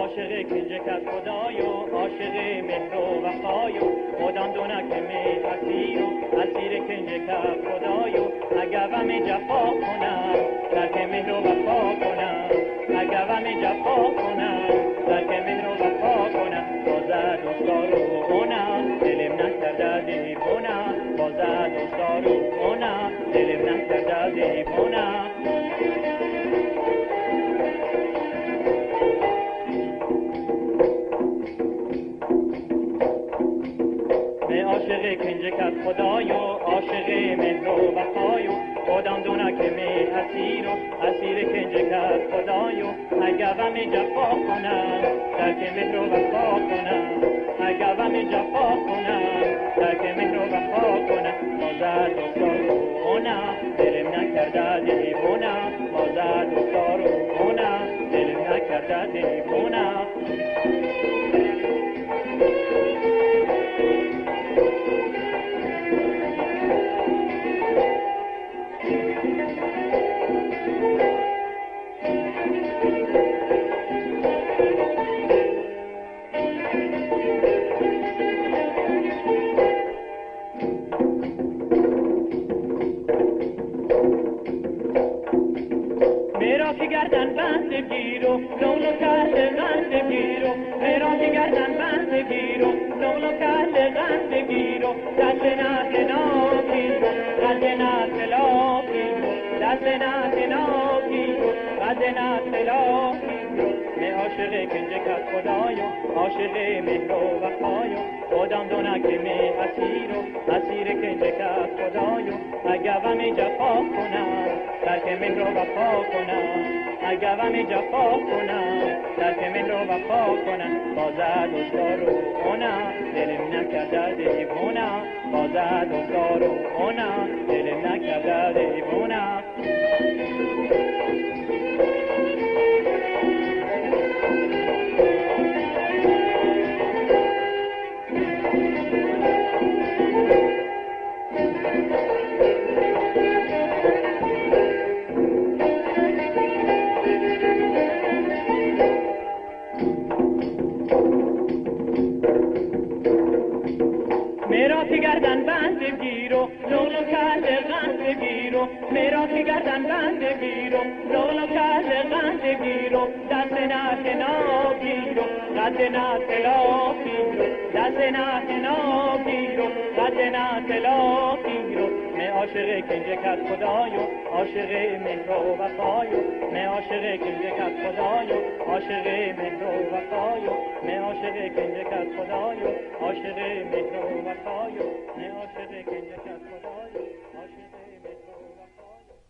عاشق کنج کس خدایو عاشق مهر و وفایو خودم دونک می اسیرو اسیر کنج کس خدایو اگر غم جفا کنم ترک مهر و وفا کنم اگر غم جفا کنم ترک مهر و وفا کنم بازد دوستارو کنم دلم نکرده دیوونم بازد دوستارو کنم دلم نکرده دیوونم عاشق کنج کس خدایو عاشق مهر و وفایو خودم دونک می اسیرو اسیر کنج کس خدایو اگر غم جفا کنم ترک مهر و وفا کنم اگر غم جفا کنم ترک مهر و وفا کنم بازد دوستارو کنم دلم نکرده دیوونم بازد دوستارو کنم دلم نکرده دیوونم میرا که گردن بند گیرو لولو کرده غند گیرو میرا که گردن بند گیرو لولو کرده غند گیرو دست نکنا گیرو قد نکلا گیرو دست نکنا گیرو قد نکلا گیرو می عاشق کنج کس خدایو عاشق مهر و وفایو خودم دونک می اسیرو اسیر کنج کس خدایو اگر غم جفا کنم ترک مهر و وفا کنم اگر غم جفا کنم ترک مهر و وفا کنم بازد دوستارو کنم دلم نکرده دیوونم بازد دوستارو کنم دلم نکرده دیوونم میرا که گردن بند گیرو لولو کرده غند گیرو میرا که گردن بند گیرو لولو کرده غند گیرو دست نکنا گیرو قد نکلا گیرو دست نکنا گیرو قد نکلا گیرو می عاشق کنج کس خدایو عاشق مهر و وفایو می عاشق کنج کس خدایو عاشق مهر و وفایو می عاشق کنج کس خدایو عاشق مهر و وفایو می عاشق کنج کس خدایو عاشق مهر و وفایو